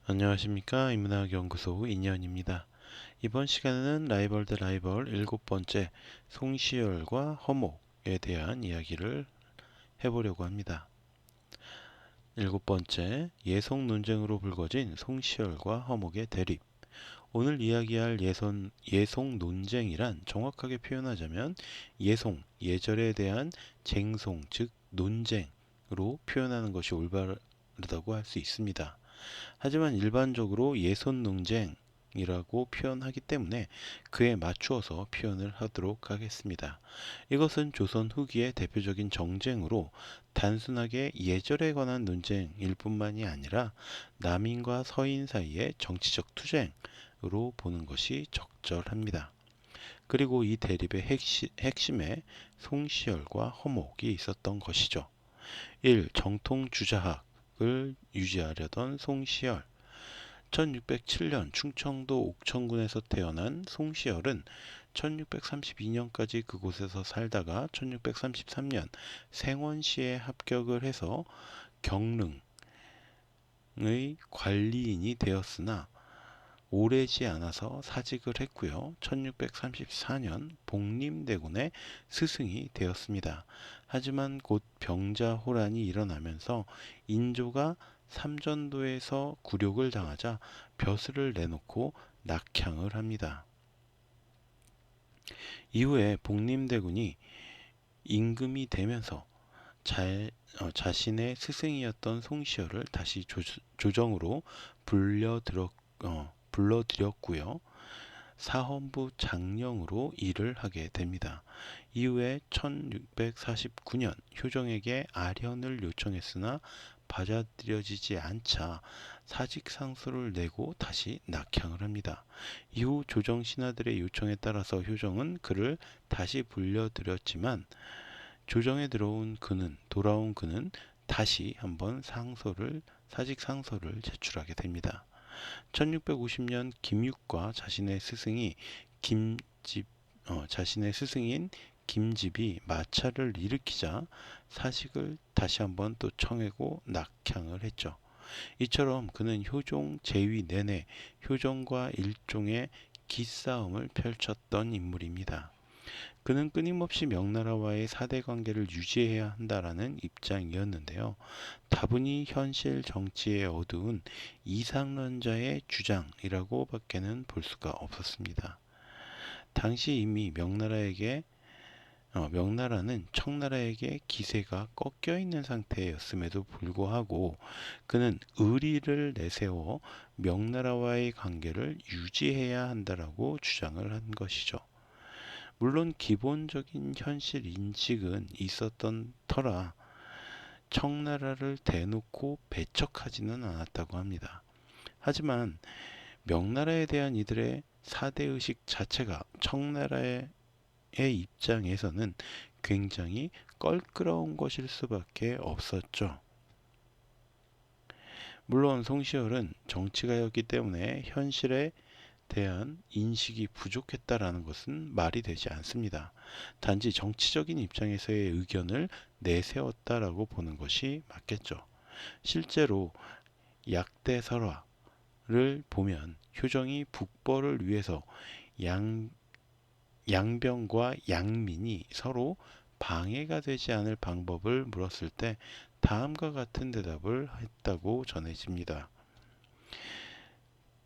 안녕하십니까. 인문학연구소 인연입니다. 이번 시간에는 라이벌 대 라이벌 7번째 송시열과 허목에 대한 이야기를 해보려고 합니다. 7번째 예송 논쟁으로 불거진 송시열과 허목의 대립. 오늘 이야기할 예송 논쟁이란 정확하게 표현하자면 예절에 대한 쟁송, 즉 논쟁으로 표현하는 것이 올바르다고 할 수 있습니다. 하지만 일반적으로 예손 논쟁이라고 표현하기 때문에 그에 맞추어서 표현을 하도록 하겠습니다. 이것은 조선 후기의 대표적인 정쟁으로 단순하게 예절에 관한 논쟁일 뿐만이 아니라 남인과 서인 사이의 정치적 투쟁으로 보는 것이 적절합니다. 그리고 이 대립의 핵심에 송시열과 허목이 있었던 것이죠. 1. 정통 주자학을 유지하려던 송시열. 1607년 충청도 옥천군에서 태어난 송시열은 1632년까지 그곳에서 살다가 1633년 생원시에 합격을 해서 경릉의 관리인이 되었으나 오래지 않아서 사직을 했고요. 1634년 복림대군의 스승이 되었습니다. 하지만 곧 병자호란이 일어나면서 인조가 삼전도에서 굴욕을 당하자 벼슬을 내놓고 낙향을 합니다. 이후에 복림대군이 임금이 되면서 자신의 스승이었던 송시열을 다시 조정으로 불러들였고요. 사헌부 장령으로 일을 하게 됩니다. 이후에 1649년 효정에게 아련을 요청했으나 받아들여지지 않자 사직상소를 내고 다시 낙향을 합니다. 이후 조정 신하들의 요청에 따라서 효정은 그를 다시 불려들였지만 조정에 돌아온 그는 다시 한번 사직상소를 제출하게 됩니다. 1650년 김육과 자신의 스승인 김집이 마찰을 일으키자 사직을 다시 한번 또 청하고 낙향을 했죠. 이처럼 그는 효종 재위 내내 효정과 일종의 기싸움을 펼쳤던 인물입니다. 그는 끊임없이 명나라와의 사대 관계를 유지해야 한다라는 입장이었는데요. 다분히 현실 정치에 어두운 이상론자의 주장이라고 밖에는 볼 수가 없었습니다. 당시 이미 명나라는 청나라에게 기세가 꺾여 있는 상태였음에도 불구하고 그는 의리를 내세워 명나라와의 관계를 유지해야 한다라고 주장을 한 것이죠. 물론 기본적인 현실 인식은 있었던 터라 청나라를 대놓고 배척하지는 않았다고 합니다. 하지만 명나라에 대한 이들의 사대의식 자체가 청나라의 입장에서는 굉장히 껄끄러운 것일 수밖에 없었죠. 물론 송시열은 정치가였기 때문에 현실에 대한 인식이 부족했다라는 것은 말이 되지 않습니다. 단지 정치적인 입장에서의 의견을 내세웠다라고 보는 것이 맞겠죠. 실제로 약대설화를 보면 효정이 북벌을 위해서 양병과 양민이 서로 방해가 되지 않을 방법을 물었을 때 다음과 같은 대답을 했다고 전해집니다.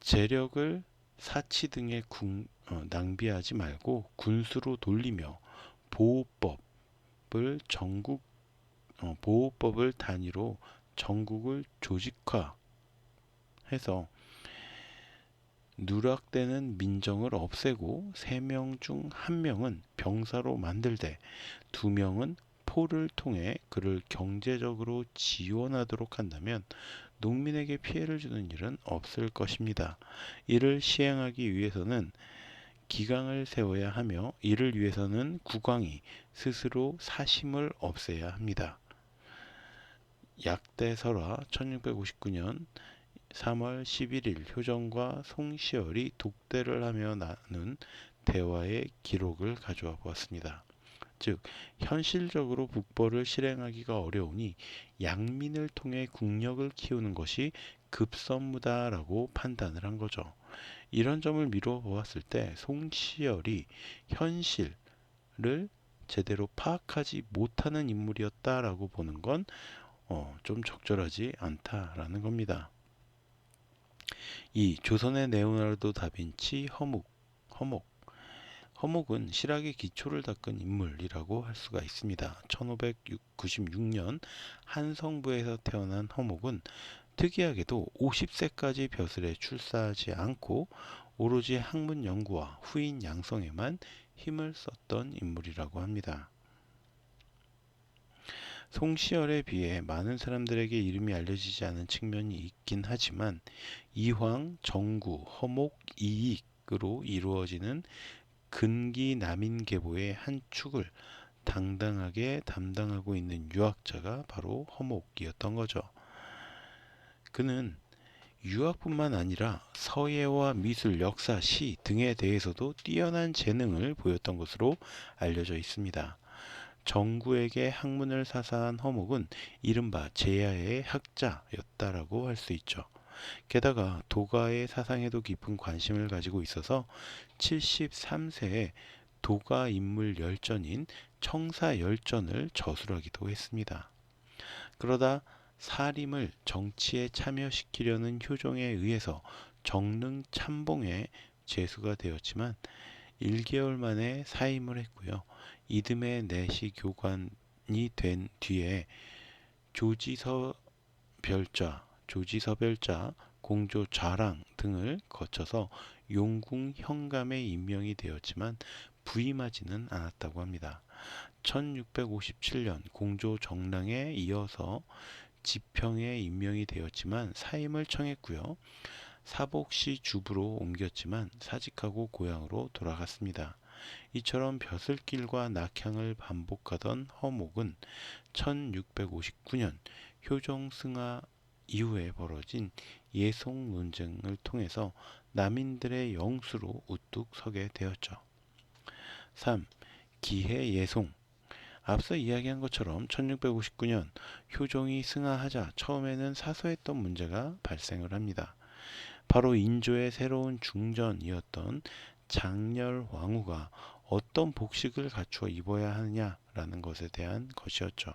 재력을 사치 등에 낭비하지 말고 군수로 돌리며 보호법을 단위로 전국을 조직화해서 누락되는 민정을 없애고 3명 중 1명은 병사로 만들되 2명은 포를 통해 그를 경제적으로 지원하도록 한다면 농민에게 피해를 주는 일은 없을 것입니다. 이를 시행하기 위해서는 기강을 세워야 하며 이를 위해서는 국왕이 스스로 사심을 없애야 합니다. 약대설화 1659년 3월 11일 효정과 송시열이 독대를 하며 나눈 대화의 기록을 가져와 보았습니다. 즉 현실적으로 북벌을 실행하기가 어려우니 양민을 통해 국력을 키우는 것이 급선무다라고 판단을 한 거죠. 이런 점을 미루어 보았을 때 송시열이 현실을 제대로 파악하지 못하는 인물이었다라고 보는 건 좀 적절하지 않다라는 겁니다. 이 조선의 레오나르도 다빈치 허목은 실학의 기초를 닦은 인물이라고 할 수가 있습니다. 1596년 한성부에서 태어난 허목은 특이하게도 50세까지 벼슬에 출사하지 않고 오로지 학문 연구와 후인 양성에만 힘을 썼던 인물이라고 합니다. 송시열에 비해 많은 사람들에게 이름이 알려지지 않은 측면이 있긴 하지만 이황, 정구, 허목, 이익으로 이루어지는 근기 남인계보의 한 축을 당당하게 담당하고 있는 유학자가 바로 허목이었던 거죠. 그는 유학뿐만 아니라 서예와 미술, 역사, 시 등에 대해서도 뛰어난 재능을 보였던 것으로 알려져 있습니다. 정구에게 학문을 사사한 허목은 이른바 제야의 학자였다라고 할 수 있죠. 게다가 도가의 사상에도 깊은 관심을 가지고 있어서 73세에 도가 인물 열전인 청사열전을 저술하기도 했습니다. 그러다 사림을 정치에 참여시키려는 효종에 의해서 정릉 참봉에 제수가 되었지만 1개월 만에 사임을 했고요. 이듬해 내시 교관이 된 뒤에 조지서별자, 공조 좌랑 등을 거쳐서 용궁 현감에 임명이 되었지만 부임하지는 않았다고 합니다. 1657년 공조 정랑에 이어서 지평에 임명이 되었지만 사임을 청했고요. 사복시 주부로 옮겼지만 사직하고 고향으로 돌아갔습니다. 이처럼 벼슬길과 낙향을 반복하던 허목은 1659년 효종 승하 이후에 벌어진 예송 논쟁을 통해서 남인들의 영수로 우뚝 서게 되었죠. 3. 기해 예송. 앞서 이야기한 것처럼 1659년 효종이 승하하자 처음에는 사소했던 문제가 발생을 합니다. 바로 인조의 새로운 중전이었던 장렬 왕후가 어떤 복식을 갖추어 입어야 하느냐라는 것에 대한 것이었죠.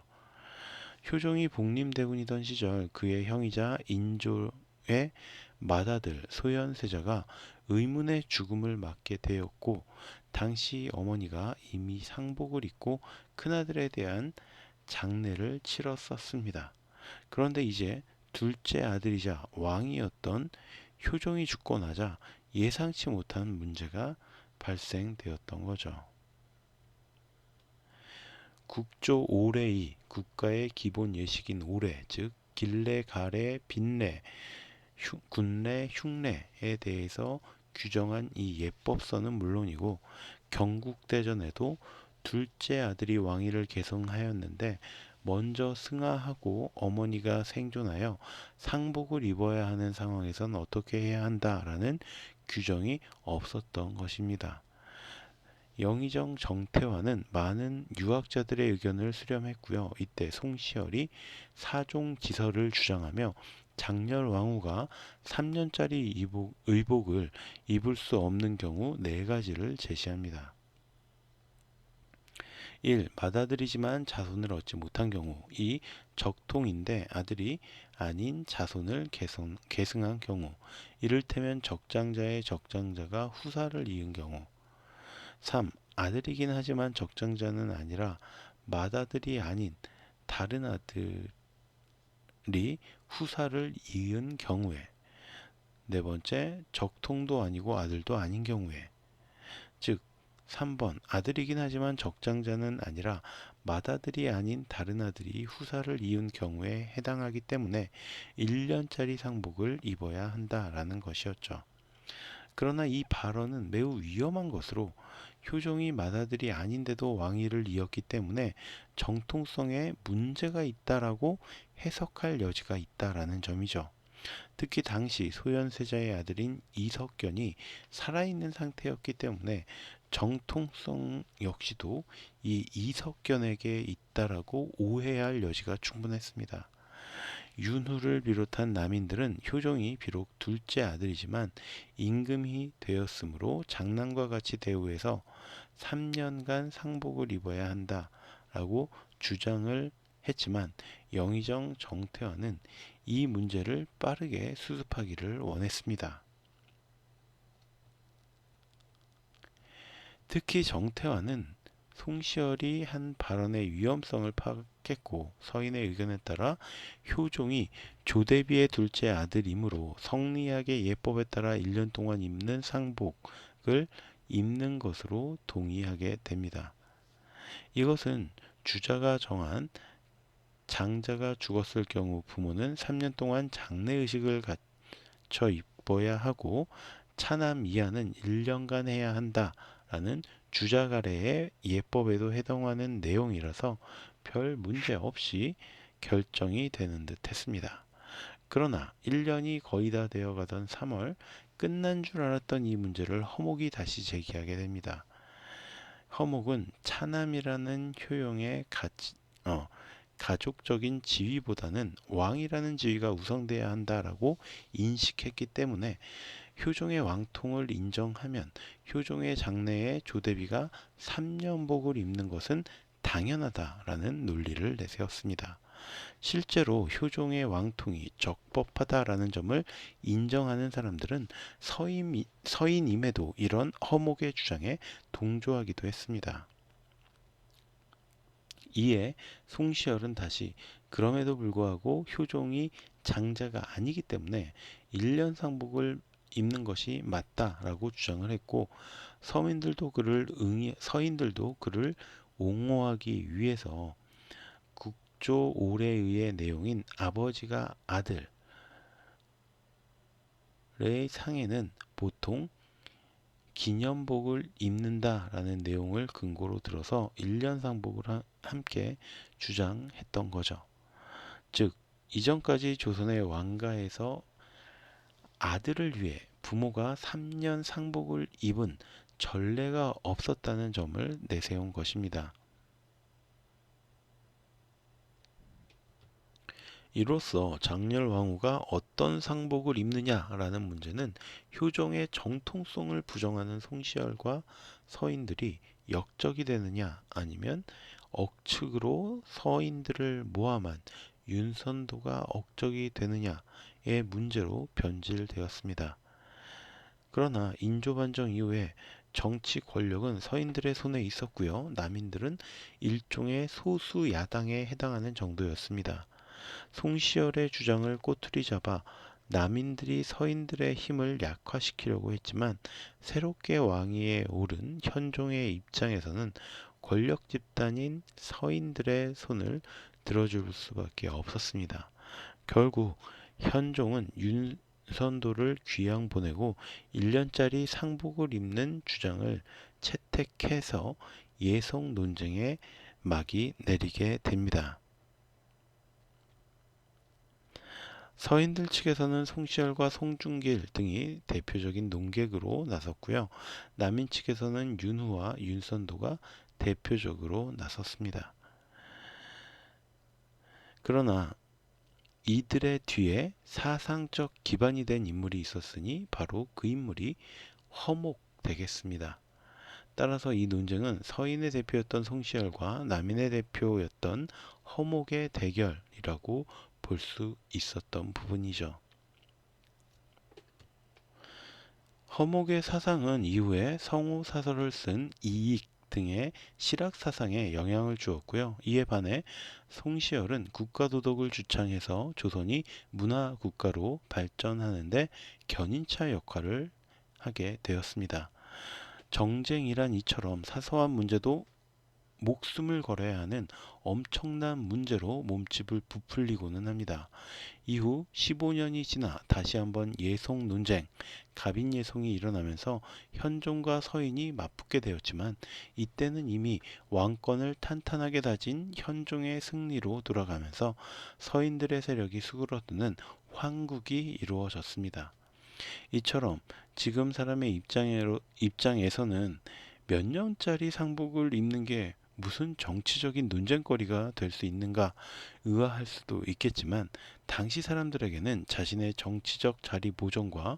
효종이 복림대군이던 시절 그의 형이자 인조의 맏아들 소현세자가 의문의 죽음을 맞게 되었고 당시 어머니가 이미 상복을 입고 큰아들에 대한 장례를 치렀었습니다. 그런데 이제 둘째 아들이자 왕이었던 효종이 죽고 나자 예상치 못한 문제가 발생되었던 거죠. 국조 오례이, 국가의 기본 예식인 오례, 즉 길례, 가례, 빈례, 군례, 흉례에 대해서 규정한 이 예법서는 물론이고 경국대전에도 둘째 아들이 왕위를 계승하였는데 먼저 승하하고 어머니가 생존하여 상복을 입어야 하는 상황에선 어떻게 해야 한다라는 규정이 없었던 것입니다. 영의정 정태화는 많은 유학자들의 의견을 수렴했고요. 이때 송시열이 사종지서를 주장하며 장렬 왕후가 3년짜리 의복을 입을 수 없는 경우 4가지를 제시합니다. 1. 맏아들이지만 자손을 얻지 못한 경우. 2. 적통인데 아들이 아닌 자손을 계승한 경우. 이를테면 적장자의 적장자가 후사를 이은 경우. 3. 아들이긴 하지만 적장자는 아니라 맏아들이 아닌 다른 아들이 후사를 이은 경우에. 네 번째, 적통도 아니고 아들도 아닌 경우에. 즉 3번 아들이긴 하지만 적장자는 아니라 맏아들이 아닌 다른 아들이 후사를 이은 경우에 해당하기 때문에 1년짜리 상복을 입어야 한다라는 것이었죠. 그러나 이 발언은 매우 위험한 것으로 효종이 맏아들이 아닌데도 왕위를 이었기 때문에 정통성에 문제가 있다라고 해석할 여지가 있다라는 점이죠. 특히 당시 소현세자의 아들인 이석견이 살아있는 상태였기 때문에 정통성 역시도 이 이석견에게 있다라고 오해할 여지가 충분했습니다. 윤후를 비롯한 남인들은 효종이 비록 둘째 아들이지만 임금이 되었으므로 장남과 같이 대우해서 3년간 상복을 입어야 한다라고 주장을 했지만 영의정 정태환은 이 문제를 빠르게 수습하기를 원했습니다. 특히 정태환은 송시열이 한 발언의 위험성을 파악했고 서인의 의견에 따라 효종이 조대비의 둘째 아들이므로 성리학의 예법에 따라 1년 동안 입는 상복을 입는 것으로 동의하게 됩니다. 이것은 주자가 정한 장자가 죽었을 경우 부모는 3년 동안 장례의식을 갖춰 입어야 하고 차남 이하는 1년간 해야 한다라는 주자가래의 예법에도 해당하는 내용이라서 별 문제 없이 결정이 되는 듯 했습니다. 그러나 1년이 거의 다 되어가던 3월 끝난 줄 알았던 이 문제를 허목이 다시 제기하게 됩니다. 허목은 차남이라는 효용의 가족적인 지위보다는 왕이라는 지위가 우선돼야 한다라고 인식했기 때문에 효종의 왕통을 인정하면 효종의 장래에 조대비가 3년복을 입는 것은 당연하다라는 논리를 내세웠습니다. 실제로 효종의 왕통이 적법하다라는 점을 인정하는 사람들은 서인임에도 이런 허목의 주장에 동조하기도 했습니다. 이에 송시열은 다시 그럼에도 불구하고 효종이 장자가 아니기 때문에 1년 상복을 입는 것이 맞다라고 주장을 했고 서인들도 그를 옹호하기 위해서 국조 올해의 내용인 아버지가 아들의 상에는 보통 기념복을 입는다라는 내용을 근거로 들어서 1년 상복을 함께 주장했던 거죠. 즉 이전까지 조선의 왕가에서 아들을 위해 부모가 3년 상복을 입은 전례가 없었다는 점을 내세운 것입니다. 이로써 장렬왕후가 어떤 상복을 입느냐라는 문제는 효종의 정통성을 부정하는 송시열과 서인들이 역적이 되느냐 아니면 억측으로 서인들을 모함한 윤선도가 억적이 되느냐의 문제로 변질되었습니다. 그러나 인조반정 이후에 정치 권력은 서인들의 손에 있었고요. 남인들은 일종의 소수 야당에 해당하는 정도였습니다. 송시열의 주장을 꼬투리 잡아 남인들이 서인들의 힘을 약화시키려고 했지만 새롭게 왕위에 오른 현종의 입장에서는 권력 집단인 서인들의 손을 들어줄 수밖에 없었습니다. 결국 현종은 윤선도를 귀양 보내고 1년짜리 상복을 입는 주장을 채택해서 예성 논쟁에 막이 내리게 됩니다. 서인들 측에서는 송시열과 송중길 등이 대표적인 논객으로 나섰고요. 남인 측에서는 윤후와 윤선도가 대표적으로 나섰습니다. 그러나 이들의 뒤에 사상적 기반이 된 인물이 있었으니 바로 그 인물이 허목 되겠습니다. 따라서 이 논쟁은 서인의 대표였던 송시열과 남인의 대표였던 허목의 대결이라고 볼 수 있었던 부분이죠. 허목의 사상은 이후에 성우사설을 쓴 이익 등의 실학사상에 영향을 주었고요. 이에 반해 송시열은 국가도덕을 주창해서 조선이 문화국가로 발전하는데 견인차 역할을 하게 되었습니다. 정쟁이란 이처럼 사소한 문제도 목숨을 걸어야 하는 엄청난 문제로 몸집을 부풀리고는 합니다. 이후 15년이 지나 다시 한번 예송 논쟁, 갑인예송이 일어나면서 현종과 서인이 맞붙게 되었지만 이때는 이미 왕권을 탄탄하게 다진 현종의 승리로 돌아가면서 서인들의 세력이 수그러드는 황국이 이루어졌습니다. 이처럼 지금 사람의 입장에서는 몇 년짜리 상복을 입는 게 무슨 정치적인 논쟁거리가 될 수 있는가 의아할 수도 있겠지만 당시 사람들에게는 자신의 정치적 자리 보존과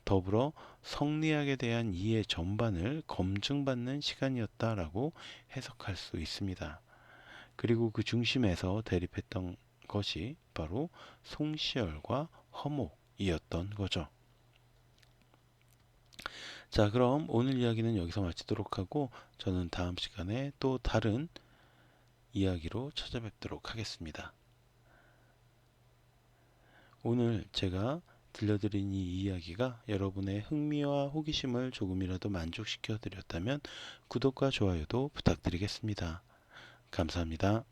더불어 성리학에 대한 이해 전반을 검증받는 시간이었다라고 해석할 수 있습니다. 그리고 그 중심에서 대립했던 것이 바로 송시열과 허목이었던 거죠. 자, 그럼 오늘 이야기는 여기서 마치도록 하고 저는 다음 시간에 또 다른 이야기로 찾아뵙도록 하겠습니다. 오늘 제가 들려드린 이 이야기가 여러분의 흥미와 호기심을 조금이라도 만족시켜 드렸다면 구독과 좋아요도 부탁드리겠습니다. 감사합니다.